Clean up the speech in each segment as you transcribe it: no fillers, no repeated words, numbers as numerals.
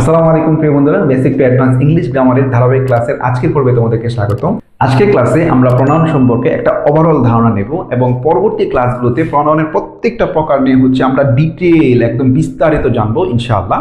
আসসালামু আলাইকুম প্রিয় বন্ধুরা, বেসিক টু অ্যাডভান্স ইংলিশ গ্রামারের ধারাবাহিক ক্লাসের আজকের পর্বে তোমাদেরকে স্বাগতম। আজকের ক্লাসে আমরা প্রনাউন সম্পর্কে একটা ওভারঅল ধারণা নেব এবং পরবর্তী ক্লাসগুলোতে প্রনাউনের প্রত্যেকটা প্রকার নিয়ে আমরা ডিটেইল একদম বিস্তারিত জানবো ইনশাআল্লাহ।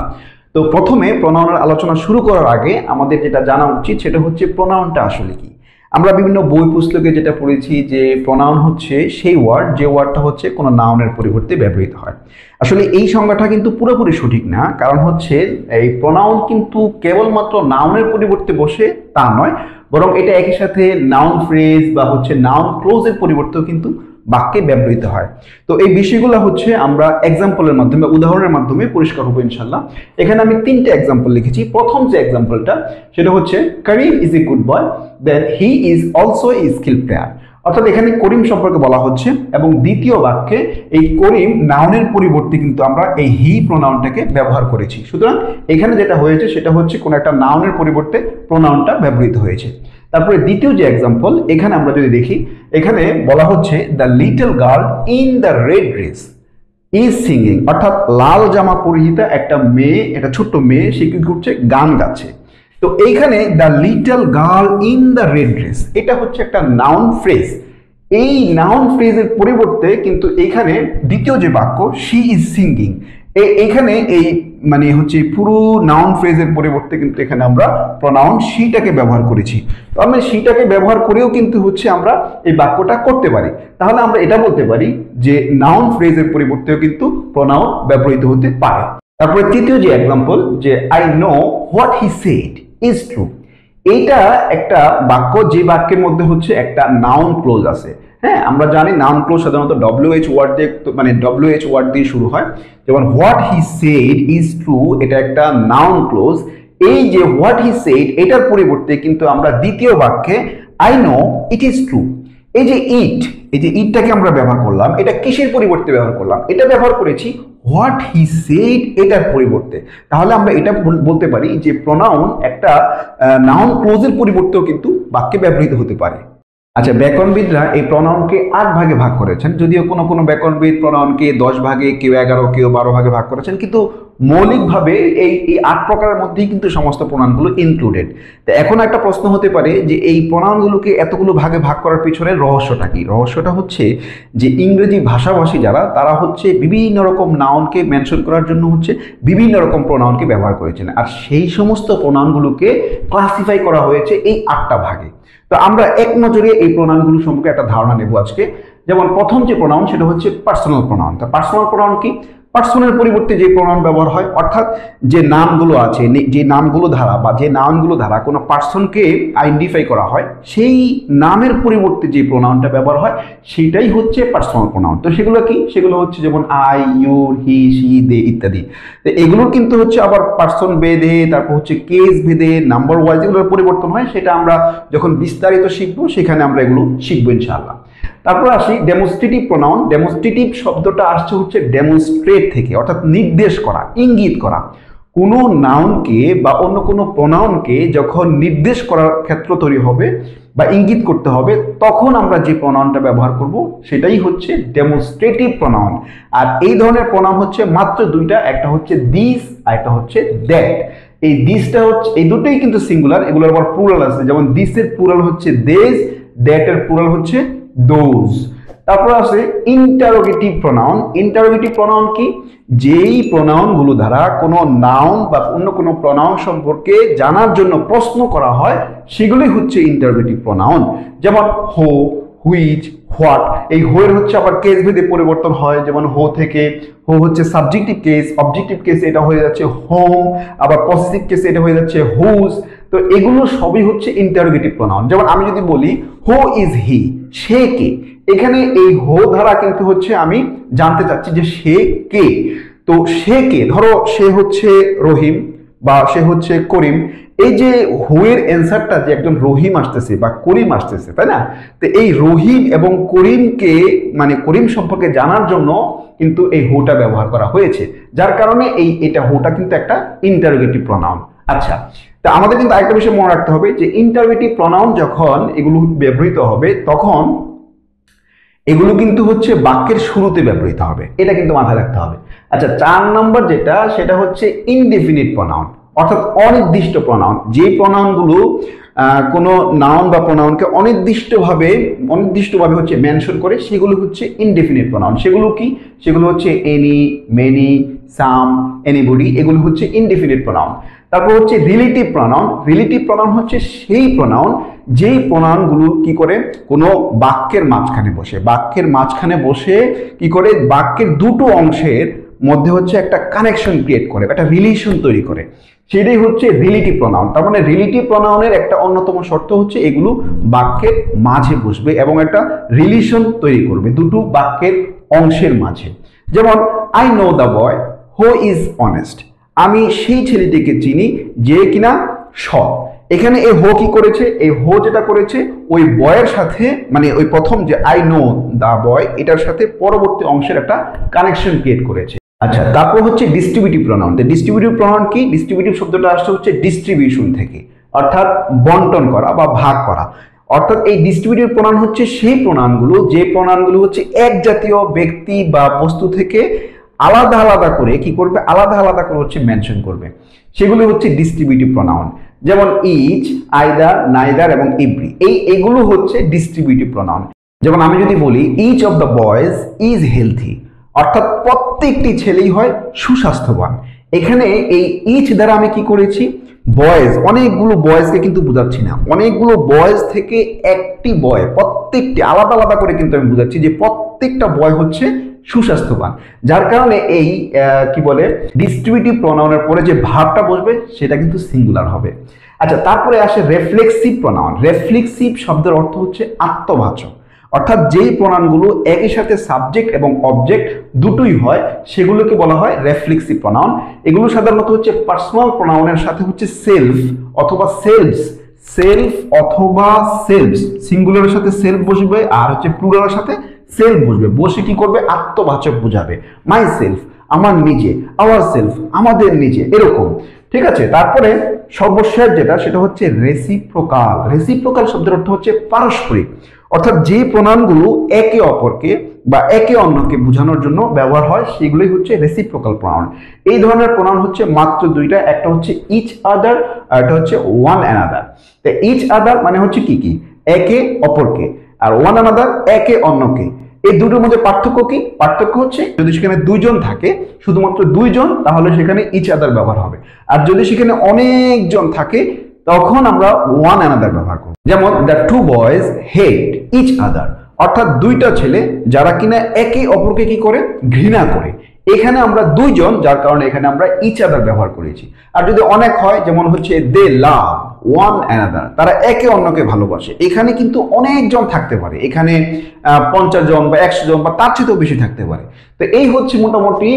তো প্রথমে প্রনাউনের আলোচনা শুরু করার আগে আমাদের যেটা জানা উচিত সেটা হচ্ছে প্রনাউনটা আসলে কি। আমরা বিভিন্ন বই পুস্তকে যেটা পড়েছি যে প্রনাউন হচ্ছে সেই ওয়ার্ড যে ওয়ার্ডটা হচ্ছে কোনো নাউনের পরিবর্তে ব্যবহৃত হয়। আসলে এই সংজ্ঞাটা কিন্তু পুরোপুরি সঠিক না, কারণ হচ্ছে এই প্রনাউন কিন্তু কেবলমাত্র নাউনের পরিবর্তে বসে তা নয়, বরং এটা একই সাথে নাউন ফ্রেজ বা হচ্ছে নাউন ক্লোজের পরিবর্তেও কিন্তু বাক্যে ব্যবহৃত হয়। তো এই বিষয়গুলো হচ্ছে আমরা এক্সাম্পলের মাধ্যমে উদাহরণের মাধ্যমে পরিষ্কার হবো ইনশাল্লাহ। এখানে আমি 3টে এক্সাম্পল লিখেছি। প্রথম যে এক্সাম্পলটা সেটা হচ্ছে Karim is a good boy, then he is also a skill player. অর্থাৎ এখানে করিম সম্পর্কে বলা হচ্ছে এবং দ্বিতীয় বাক্যে এই করিম নাউনের পরিবর্তে কিন্তু আমরা এই হি প্রোনাউনটাকে ব্যবহার করেছি। সুতরাং এখানে যেটা হয়েছে সেটা হচ্ছে কোনো একটা নাউনের পরিবর্তে প্রোনাউনটা ব্যবহৃত হয়েছে। তারপরে দ্বিতীয় যে এক্সাম্পল, এখানে আমরা যদি দেখি, এখানে বলা হচ্ছে the little girl in the red dress is singing. অর্থাৎ লাল জামা পরিহিতা একটা মেয়ে, একটা ছোট্ট মেয়ে, সে কি করছে, গান গাচ্ছে। তো এইখানে the little girl in the red dress এটা হচ্ছে একটা নাউন ফ্রেজ। এই নাউন ফ্রেজের পরিবর্তে কিন্তু এখানে দ্বিতীয় যে বাক্য শি ইজ সিঙ্গিং, এখানে এই মানে হচ্ছে পুরো নাউন ফ্রেজের পরিবর্তে কিন্তু এখানে আমরা প্রনাউন শিটাকে ব্যবহার করেছি। তো আমরা শিটাকে ব্যবহার করেও কিন্তু হচ্ছে আমরা এই বাক্যটা করতে পারি। তাহলে আমরা এটা বলতে পারি যে নাউন ফ্রেজের পরিবর্তেও কিন্তু প্রনাউন ব্যবহৃত হতে পারে। তারপরে তৃতীয় যে এক্সাম্পল, যে I know what he said is true. এইটা একটা বাক্য যে বাক্যের মধ্যে হচ্ছে একটা নাউন ক্লোজ আছে। হ্যাঁ, আমরা জানি নাউন ক্লোজ সাধারণত WH ওয়ার্ড দিয়ে, মানে WH ওয়ার্ড দিয়ে শুরু হয়। যেমন what he said is true, এটা একটা নাউন ক্লোজ। এই যে হোয়াট হি সেড এটার পরিবর্তে কিন্তু আমরা দ্বিতীয় বাক্যে I know it is true, এই যে ইটটাকে আমরা ব্যবহার করলাম, এটা কিসের পরিবর্তে ব্যবহার করলাম? এটা ব্যবহার করেছি হোয়াট হি সেড এটার পরিবর্তে। তাহলে আমরা এটা বলতে পারি যে প্রনাউন একটা নাউন ক্লোজের পরিবর্তেও কিন্তু বাক্যে ব্যবহৃত হতে পারে। আচ্ছা, ব্যাকরণবিদরা এই প্রনাউনকে 8 ভাগে ভাগ করেছেন। যদিও কোনো কোনো ব্যাকরণবিদ প্রনাউনকে 10 ভাগে, কেউ 11, কেউ 12 ভাগে ভাগ করেছেন, কিন্তু মৌলিকভাবে এই 8 প্রকারের মধ্যেই কিন্তু সমস্ত প্রনাউনগুলো ইনক্লুডেড। তো এখন একটা প্রশ্ন হতে পারে যে এই প্রনাউনগুলোকে এতগুলো ভাগে ভাগ করার পিছনে রহস্যটা কি? রহস্যটা হচ্ছে যে ইংরেজি ভাষাভাষী যারা, তারা হচ্ছে বিভিন্ন রকম নাউনকে মেনশন করার জন্য হচ্ছে বিভিন্ন রকম প্রনাউনকে ব্যবহার করেছেন, আর সেই সমস্ত প্রনাউনগুলোকে ক্লাসিফাই করা হয়েছে এই 8টা ভাগে। তো আমরা এক নজরে এই প্রনাউনগুলো সম্পর্কে একটা ধারণা নেব আজকে। যেমন প্রথম যে প্রনাউন সেটা হচ্ছে পার্সোনাল প্রনাউন। তা পার্সোনাল প্রনাউন কি? পার্সনের পরিবর্তে যে প্রনাউন ব্যবহার হয়, অর্থাৎ যে নামগুলো আছে, যে নামগুলো দ্বারা বা যে নাউনগুলো দ্বারা কোনো পার্সনকে আইডেন্টিফাই করা হয়, সেই নামের পরিবর্তে যে প্রনাউনটা ব্যবহার হয় সেটাই হচ্ছে পার্সোনাল প্রনাউন। তো সেগুলো কি? সেগুলো হচ্ছে যেমন আই, ইউর, হি, সি, দে ইত্যাদি। তো এগুলোর কিন্তু হচ্ছে আবার পার্সন ভেদে, তারপর হচ্ছে কেস ভেদে, নাম্বার ওয়াইজ এগুলোর পরিবর্তন হয়। সেটা আমরা যখন বিস্তারিত শিখবো সেখানে আমরা এগুলো শিখবো ইনশাআল্লাহ। তারপর আসি ডেমনস্ট্রেটিভ প্রনাউন। ডেমনস্ট্রেটিভ শব্দটা আসছে হচ্ছে ডেমনস্ট্রেট থেকে, অর্থাৎ নির্দেশ করা, ইঙ্গিত করা। কোনো নাউনকে বা অন্য কোনো প্রনাউনকে যখন নির্দেশ করার ক্ষেত্র তৈরি হবে বা ইঙ্গিত করতে হবে, তখন আমরা যে প্রনাউনটা ব্যবহার করব সেটাই হচ্ছে ডেমনস্ট্রেটিভ প্রনাউন। আর এই ধরনের প্রনাউন হচ্ছে মাত্র 2টা, একটা হচ্ছে দিস আর একটা হচ্ছে দ্যাট। এই দিসটা হচ্ছে, এই দুটোই কিন্তু সিঙ্গুলার, এগুলোর আবার প্লুরাল আছে। যেমন দিসের প্লুরাল হচ্ছে দেজ, দ্যাটের প্লুরাল হচ্ছে দোজ। তারপর আছে ইন্টারোগেটিভ প্রনাউন। ইন্টারোগেটিভ প্রনাউন কি? যেই প্রনাউনগুলো দ্বারা কোনো নাউন বা অন্য কোনো প্রনাউন সম্পর্কে জানার জন্য প্রশ্ন করা হয় সেগুলোই হচ্ছে ইন্টারোগেটিভ প্রনাউন। যেমন হো, হুইচ, হোয়াট। এই হো এর হচ্ছে আবার কেস ভেদে পরিবর্তন হয়। যেমন হো থেকে হো হচ্ছে সাবজেক্টিভ কেস, অবজেক্টিভ কেসে এটা হয়ে যাচ্ছে হোম, আবার পসেসিভ কেসে এটা হয়ে যাচ্ছে হুজ। তো এগুলো সবই হচ্ছে ইন্টারোগেটিভ প্রনাউন। যেমন আমি যদি বলি হু ইজ হি, সে কে, এখানে এই হো ধারা কিন্তু হচ্ছে আমি জানতে চাচ্ছি যে সে কে। তো সে কে, ধরো সে হচ্ছে রহিম বা সে হচ্ছে করিম। এই যে হুয়ের অ্যান্সারটা যে একজন রহিম আসতেছে বা করিম আসতেছে, তাই না? তো এই রহিম এবং করিমকে, মানে করিম সম্পর্কে জানার জন্য কিন্তু এই হোটা ব্যবহার করা হয়েছে, যার কারণে এটা হোটা কিন্তু একটা ইন্টারোগেটিভ প্রনাউন। আচ্ছা, তা আমাদের কিন্তু আরেকটা বিষয় মনে রাখতে হবে যে ইন্টারোগেটিভ প্রনাউন যখন এগুলো ব্যবহৃত হবে তখন এগুলো কিন্তু হচ্ছে বাক্যের শুরুতে ব্যবহৃত হবে, এটা কিন্তু মাথায় রাখতে হবে। আচ্ছা, 4 নম্বর যেটা, সেটা হচ্ছে ইনডেফিনিট প্রনাউন। অর্থাৎ অনির্দিষ্ট প্রনাউন। যে প্রনাউনগুলো কোনো নাউন বা প্রনাউনকে অনির্দিষ্টভাবে হচ্ছে মেনশন করে, সেগুলো হচ্ছে ইনডেফিনিট প্রনাউন। সেগুলো কি? সেগুলো হচ্ছে এনি, মেনি, সাম, এনিবডি, এগুলো হচ্ছে ইনডেফিনিট প্রনাউন। তারপর হচ্ছে রিলেটিভ প্রনাউন। রিলেটিভ প্রনাউন হচ্ছে সেই প্রনাউন যেই প্রনাউনগুলো কি করে কোনো বাক্যের মাঝখানে বসে কি করে বাক্যের দুটো অংশের মধ্যে হচ্ছে একটা কানেকশন ক্রিয়েট করে, একটা রিলেশন তৈরি করে, সেটাই হচ্ছে রিলেটিভ প্রনাউন। তার মানে রিলেটিভ প্রনাউনের একটা অন্যতম শর্ত হচ্ছে এগুলো বাক্যের মাঝে বসবে এবং একটা রিলেশন তৈরি করবে দুটো বাক্যের অংশের মাঝে। যেমন I know the boy who is honest, আমি সেই ছেলেটিকে চিনি যে কিনা সৎ। এখানে এই হো কি করেছে? এই হো যেটা করেছে ওই বয়ের সাথে, মানে ওই প্রথম যে আই নো দ্য বয়, এটার সাথে পরবর্তী অংশের একটা কানেকশন ক্রিয়েট করেছে। আচ্ছা, তারপর হচ্ছে ডিস্ট্রিবিউটিভ প্রনাউন। ডিস্ট্রিবিউটিভ প্রনাউন কি? ডিস্ট্রিবিউটিভ শব্দটা আসছে হচ্ছে ডিস্ট্রিবিউশন থেকে, অর্থাৎ বন্টন করা বা ভাগ করা। অর্থাৎ এই ডিস্ট্রিবিউটিভ প্রনাউন হচ্ছে সেই প্রনাউনগুলো যে প্রনাউনগুলো হচ্ছে এক জাতীয় ব্যক্তি বা বস্তু থেকে আলাদা আলাদা করে কি করবে? আলাদা আলাদা করে হচ্ছে মেনশন করবে, সেগুলো হচ্ছে ডিস্ট্রিবিউটিভ প্রনাউন। যেমন ইচ, আইদার, নাইদার এবং এভরি, এগুলো হচ্ছে ডিস্ট্রিবিউটিভ প্রনাউন। যেমন আমি যদি বলি each of the boys is healthy, অর্থাৎ প্রত্যেকটি ছেলেই হয় সুস্বাস্থ্যবান। এখানে এই ইচ দ্বারা আমি কি করেছি? বয়েজ, অনেকগুলো বয়েজকে কিন্তু বোঝাচ্ছি না, অনেকগুলো বয়েজ থেকে একটি বয়, প্রত্যেকটি আলাদা আলাদা করে কিন্তু আমি বোঝাচ্ছি যে প্রত্যেকটা বয় হচ্ছে সুস্বাস্থ্যবান। যার কারণে এই কি বলে ডিস্ট্রিবিউটিভ প্রনাউনের পরে যে ভার্বটা বসবে সেটা কিন্তু সিঙ্গুলার হবে। আচ্ছা, তারপরে আসে রেফ্লেক্সিভ প্রনাউন। রেফ্লেক্সিভ শব্দের অর্থ হচ্ছে আত্মবাচক, অর্থাৎ যেই প্রনাউনগুলো একই সাথে সাবজেক্ট এবং অবজেক্ট দুটোই হয় সেগুলোকে বলা হয় রেফ্লেক্সিভ প্রনাউন। এগুলো সাধারণত হচ্ছে পার্সোনাল প্রনাউনের সাথে হচ্ছে সেলফ অথবা সেলভস, সিঙ্গুলারের সাথে সেলফ বসবে আর হচ্ছে প্লুরালের সাথে সেলফ বসবে, বসে কি করবে? আত্মবাচক বোঝাবে। মাই সেলফ, আমার নিজে, আওয়ার সেলফ, আমাদের নিজে, এরকম। ঠিক আছে, তারপরে সর্বশেষ যেটা, সেটা হচ্ছে রেসিপ্রোকাল। রেসিপ্রোকাল শব্দের অর্থ হচ্ছে পারস্পরিক, অর্থাৎ যে প্রনাউনগুলো একে অপরকে বা একে অন্যকে বোঝানোর জন্য ব্যবহার হয় সেগুলোই হচ্ছে রেসিপ্রোকাল প্রনাউন। এই ধরনের প্রনাউন হচ্ছে মাত্র দুইটা, একটা হচ্ছে ইচ আদার আর একটা হচ্ছে ওয়ান অ্যানাদার। তো ইচ আদার মানে হচ্ছে কি কি? একে অপরকে, আর ওয়ান অ্যানাদার একে অন্যকে। এই দুটোর মধ্যে পার্থক্য কি? পার্থক্য হচ্ছে যদি সেখানে দুইজন থাকে, শুধুমাত্র দুইজন, তাহলে সেখানে ইচ আদার ব্যবহার হবে, আর যদি সেখানে অনেকজন থাকে তখন আমরা ওয়ান অ্যানাদার ব্যবহার করব। যেমন the two boys hate each other, অর্থাৎ দুইটা ছেলে যারা কিনা একে অপরকে কি করে? ঘৃণা করে। এখানে আমরা দুইজন, যার কারণে এখানে আমরা ইচ আদার ব্যবহার করেছি। আর যদি অনেক হয়, যেমন হচ্ছে দে লাভ ওয়ান অ্যানাদার, তারা একে অন্যকে ভালোবাসে, এখানে কিন্তু অনেকজন থাকতে পারে, এখানে 50 জন বা 100 জন বা তার চেয়েও বেশি থাকতে পারে। তো এই হচ্ছে মোটামুটি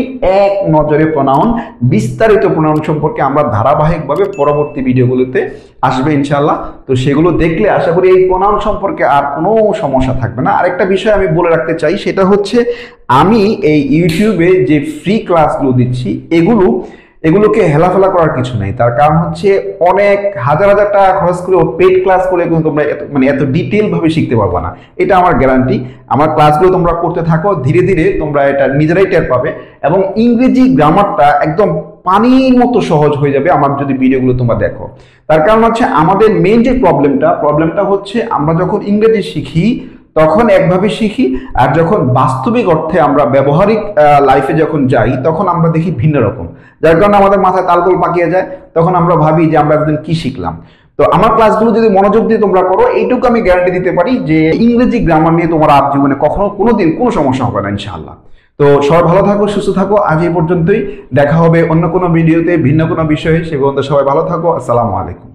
এক নজরে প্রনাউন। বিস্তারিত প্রনাউন সম্পর্কে আমরা ধারাবাহিকভাবে পরবর্তী ভিডিওগুলোতে আসবে ইনশাআল্লাহ। তো সেগুলো দেখলে আশা করি এই প্রনাউন সম্পর্কে আর কোনো সমস্যা থাকবে না। আরেকটা বিষয় আমি বলে রাখতে চাই, সেটা হচ্ছে আমি এই ইউটিউবে যে ফ্রি ক্লাসগুলো দিচ্ছি এগুলোকে হেলাফেলা করার কিছু নেই। তার কারণ হচ্ছে অনেক হাজার হাজার টাকা খরচ করে পেড ক্লাস করে কিন্তু তোমরা এত ডিটেল ভাবে শিখতে পারবে না, এটা আমার গ্যারান্টি। আমার ক্লাসগুলো তোমরা করতে থাকো, ধীরে ধীরে তোমরা এটা নিজেরাই টের পাবে এবং ইংরেজি গ্রামারটা একদম পানির মতো সহজ হয়ে যাবে আমার যদি ভিডিওগুলো তোমরা দেখো। তার কারণ হচ্ছে আমাদের মেইন যে প্রবলেমটা হচ্ছে আমরা যখন ইংরেজি শিখি তখন একভাবে শিখি, আর যখন বাস্তবিক অর্থে আমরা ব্যবহারিক লাইফে যখন যাই তখন আমরা দেখি ভিন্ন রকম, যার কারণে আমাদের মাথায় তালগোল পাকিয়ে যায়। তখন আমরা ভাবি যে আমরা একদিন কি শিখলাম। তো আমার ক্লাসগুলো যদি মনোযোগ দিয়ে তোমরা করো, এইটুকু আমি গ্যারান্টি দিতে পারি যে ইংরেজি গ্রামার নিয়ে তোমার আর জীবনে কখনো কোনোদিন কোনো সমস্যা হবে না ইনশাআল্লাহ। তো সবাই ভালো থাকো, সুস্থ থাকো। আজ এই পর্যন্তই, দেখা হবে অন্য কোনো ভিডিওতে ভিন্ন কোনো বিষয়ে। সে পর্যন্ত সবাই ভালো থাকো। আসসালামু আলাইকুম।